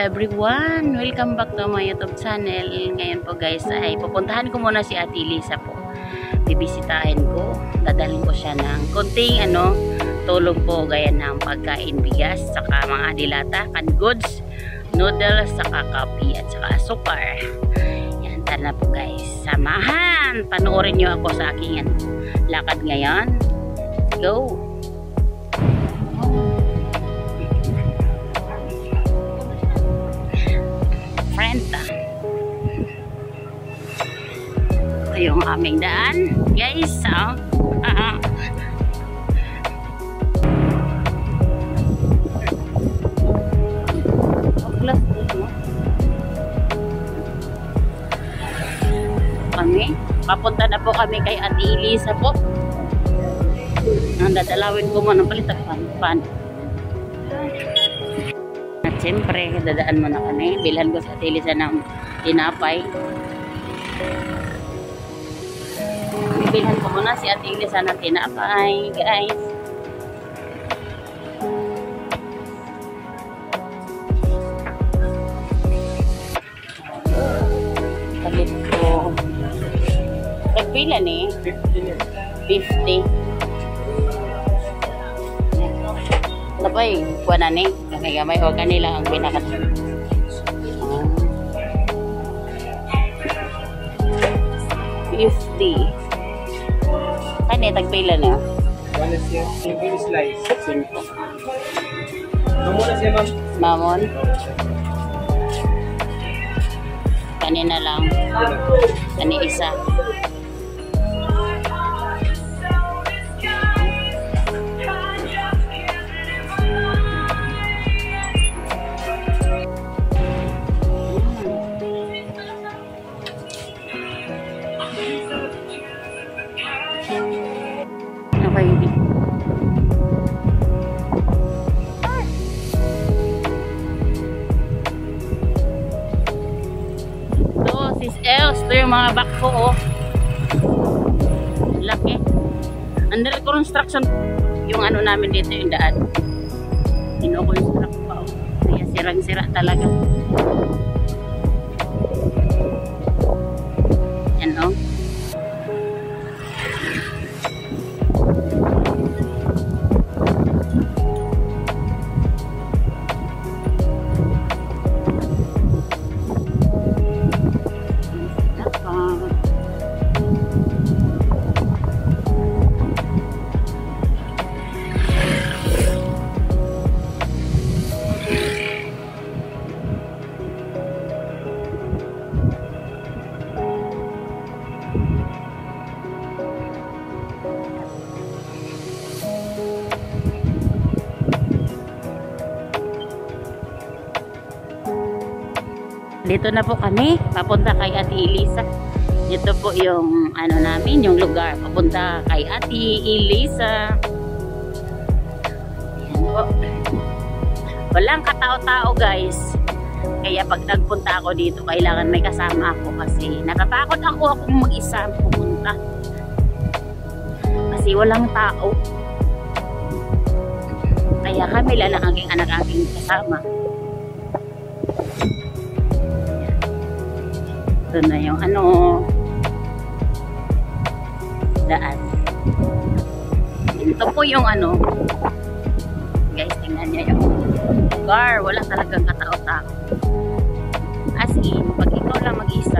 everyone! Welcome back to my YouTube channel. Ngayon po guys ay pupuntahan ko muna si Ate Lisa po. Bibisitahin ko. Dadalhin ko siya ng konting tulong po gaya ng pagkain, bigas, saka mga dilata, canned goods, noodles, saka kape at saka asukar. Yan, tara na po guys. Samahan! Panoorin nyo ako sa aking lakad ngayon. Let's go! Ito yung aming daan guys. Papunta na po kami kay Ate Lisa po. Ang dadalawin ko mo ng palitan pan. At siyempre, dadaan mo na kami. Bilhan ko sa Ate Lisa ng tinapay. Bilhan ko muna si Ate Lisa ng tinapay, guys. Palit ko. Pagpila ni? 50. Tapay, kuha na ni. Gamay o kanila ang pinakat. 50. Kani, tagpila na? One is yung simple slice. Simple. Mamon na siya, ma'am. Mamon? Kanina lang. Kani isa. Ito yung mga bako, oh. Laki. Under construction yung namin dito, yung daan. Ino-construct pa, oh. Kaya sirang-sira talaga. Yan, oh. Dito na po kami, papunta kay Ate Lisa. Ito po yung namin, yung lugar papunta kay Ate Lisa. Ayan po. Walang katao-tao guys. Kaya pag nagpunta ako dito, kailangan may kasama ako kasi natatakot akong mag-isa pupunta. Kasi walang tao. Kaya kami lang ang aking anak aking kasama. Ito na yung daan. Ito po yung guys, tingnan nyo yung lugar. Wala talagang katao-tao. As in, pag ikaw lang mag-isa,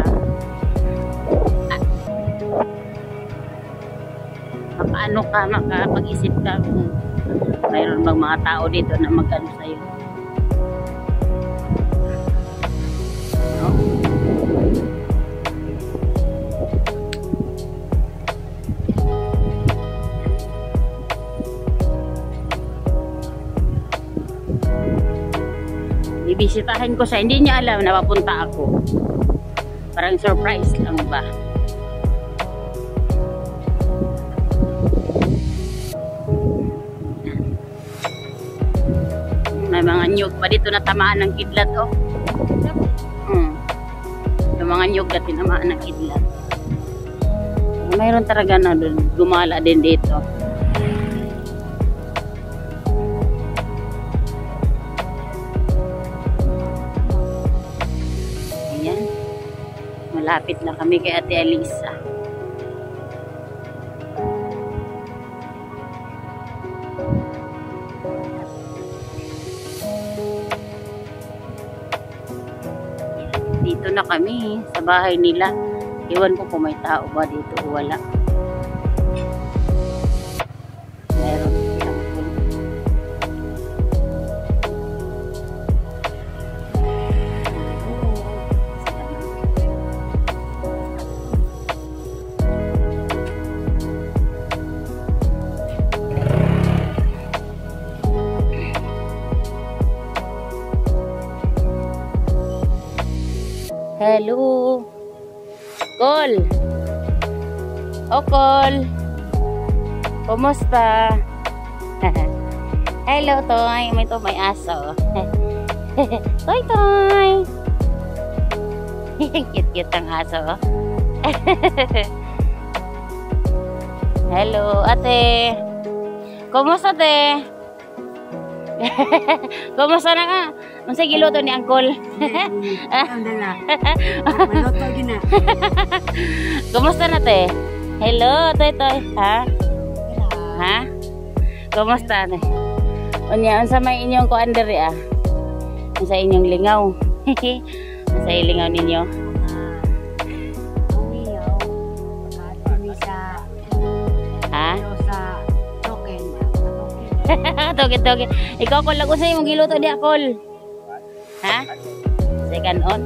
makapag-isip ka kung mayroon bang mga tao dito na mag-ano sa'yo. Bibisitahin ko siya. Hindi niya alam na papunta ako. Parang surprise lang ba? May mga nyug pa dito na tamaan ng kidlat, oh. Yung mga nyug na tinamaan ng kidlat. Mayroon talaga na gumala din dito. Malapit na kami kay Ate Alisa. Dito na kami sa bahay nila. Iwan ko kung may tao ba dito o wala. Meron silang pool. Hello. Col. O Col. Kumusta? Hello Toy. May aso. Toy Toy. Cute-cute ang aso. Hello ate. Kumusta te? Kumusta na ka? Unsa giluto ni Uncle? Andala. Maluto gina. Kumusta na te? Hello, Toy. Ha? Ha? Kumusta na? Unya, unsa may inyong kuan diri ah? Unsa inyong lingaw? Unsa ilingaw ninyo? Ha? Toge. Ikaw ko lang usay mong giluto di Akol. Ha? Second on?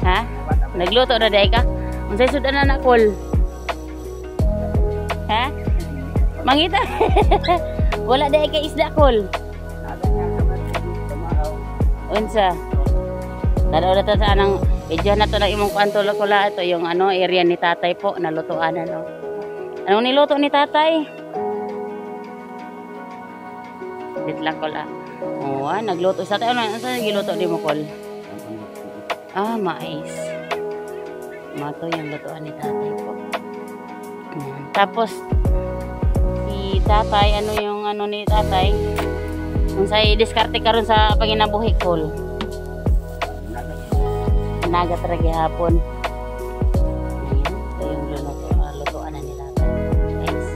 Ha? Nagluto na di ka? Unsay sudan na Akol? Ha? Mangita? Wala di ka isda Akol. Unsa? Tanaw na to sa anang video na to na imong kuantula ito yung ano area ni tatay po nalutuan ano. Anong niluto ni tatay? Dit lang ko la. Oh, nagluto sa tayo. Ano sa giluto di mo Kol? Ah, mais. Mato yung lutuan ni tatay po. Tapos si tatay, ano yung ano ni tatay? Kung sa i-diskarte karon sa panginabuhi Kol. Nagat ra gihapon. Ito yung lutuan na ni tatay. Guys.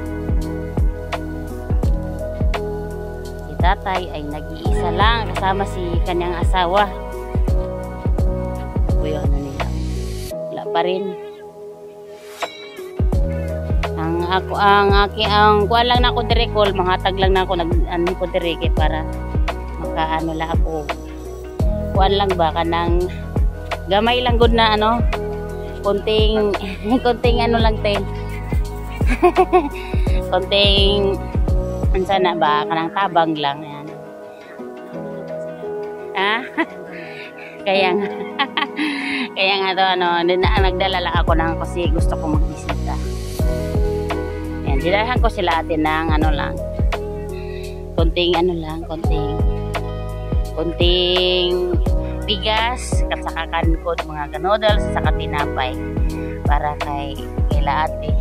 Si tatay ay nag-iisa lang kasama si kanyang asawa. Ito yung ano nila. Wala pa rin. Ang kuan lang na ako dire Kol, manghatag lang na ako nag-ano ko dire kay para makaano la ako. Kuan lang ba kanang gamay lang gud na ano konting ano lang te konting ansa na ba kanang tabang lang yan ah kaya nga to ano nagdala lang ako nang kasi gusto ko magbisita yan dilahan ko sila atin ng ano lang konting bigas, at saka kankod, mga noodles, saka tinapay para kay ate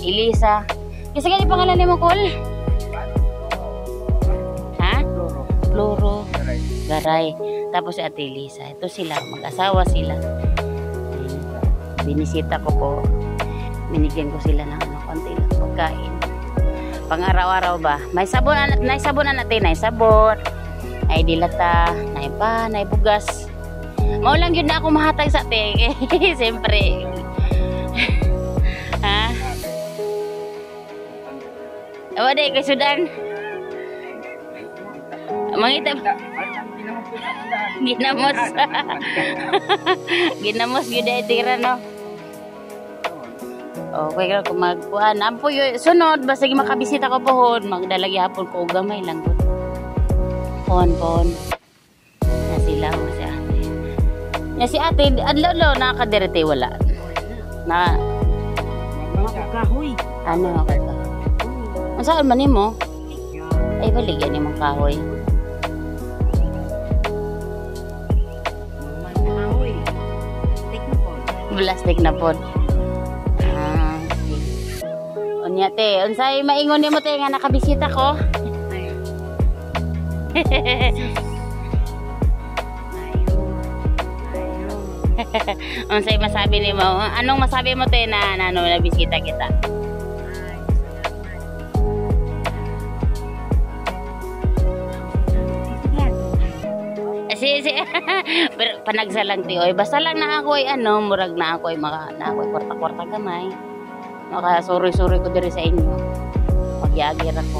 Elisa. Kasi ganyan pangalan ni mo Kol? Ha? Floro. Garay. Tapos si ate Elisa. Ito sila, mag-asawa sila. Binisita ko po. Binigyan ko sila ng konti lang pagkain. Pang-araw-araw ba? May sabon natin. Ay dilata, nay bugas. Mao lang yun na ako mahatag sa te. Siyempre. Ha? Awa day kay sudan. Mangita. Ginamos. Ginamos gyud ay tira no. Okay kung magkuan. Ampo sunod basta makabisita ko pohon, magdalagi hapon ko gamay lang gud. Pon. Na sila o si ate. Ya si ate, adlaw nakakadirete wala. Na Kahoy. ano ka? Saan man nimo? Ay baligyan nimo kahoy. Kahoy. Plastic na pod. Unya te, unsay maingon nimo te nga nakabisita ko? Unsay masabi ni mo? Anong masabi mo te na ano na bisita kita? Si pero panagsa lang ti oy. Basta lang na ako ay ano, murag na ako ay na ako kwarta-kwarta gamay. Maka suri-suri ko diri sa inyo. Pagyagir ako.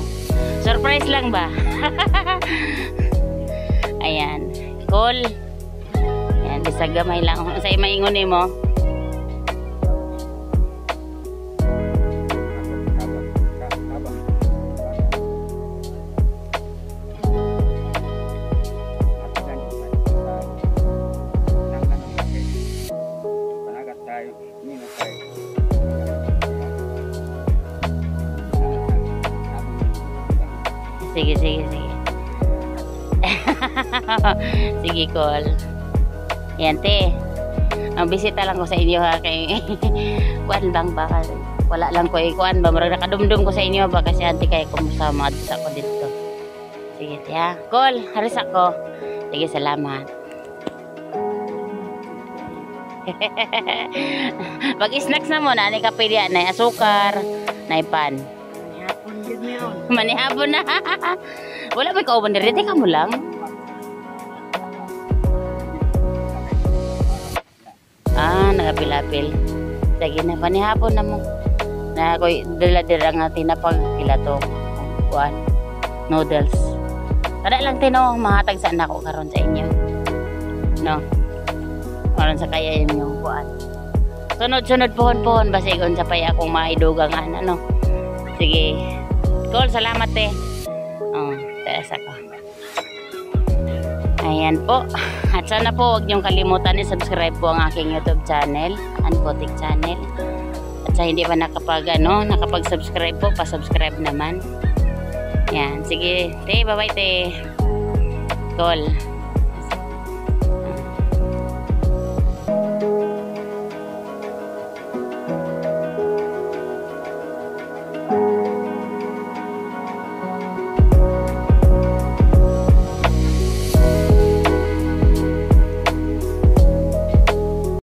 Surprise lang ba? Ayan. Cool. Ayan, bisag gamay lang. Unsay maingon nimo? Sige. Sige, call. Yan, te. Ang bisita lang ko sa inyo ha. Kay kuan bang baka. Wala lang ko kuan ba. Marag nakadumdum ko sa inyo ba. Kasi ante kayo kumusta maadus ako dito. Sige, te ha. Call. Haris ako. Sige, salamat. Pag-snacks na mo na. Ani ka pwede na asukar. Na pan. Manihapon na. Wala ba kauban diri? Teka mo lang. Nagapil-apil. Sige na, panihapon na mo. Na ako'y dala-dala nga tinapag pila to. Kuan. Noodles. Kada lang tino, mahatag saan ako karon sa inyo. No? Karon sa kaya yung kuan. Sunod-sunod pohon-pohon. Basigon sa paya akong maidugangan. Ano? Sige. Call, salamat eh. Taas ako. Ayan po. At sana po huwag niyong kalimutan i-subscribe po ang aking YouTube channel, Anpotik Channel. At sa hindi pa nakapag-subscribe po, pa-subscribe naman. Ayan, sige. Te, bye-bye te. Call.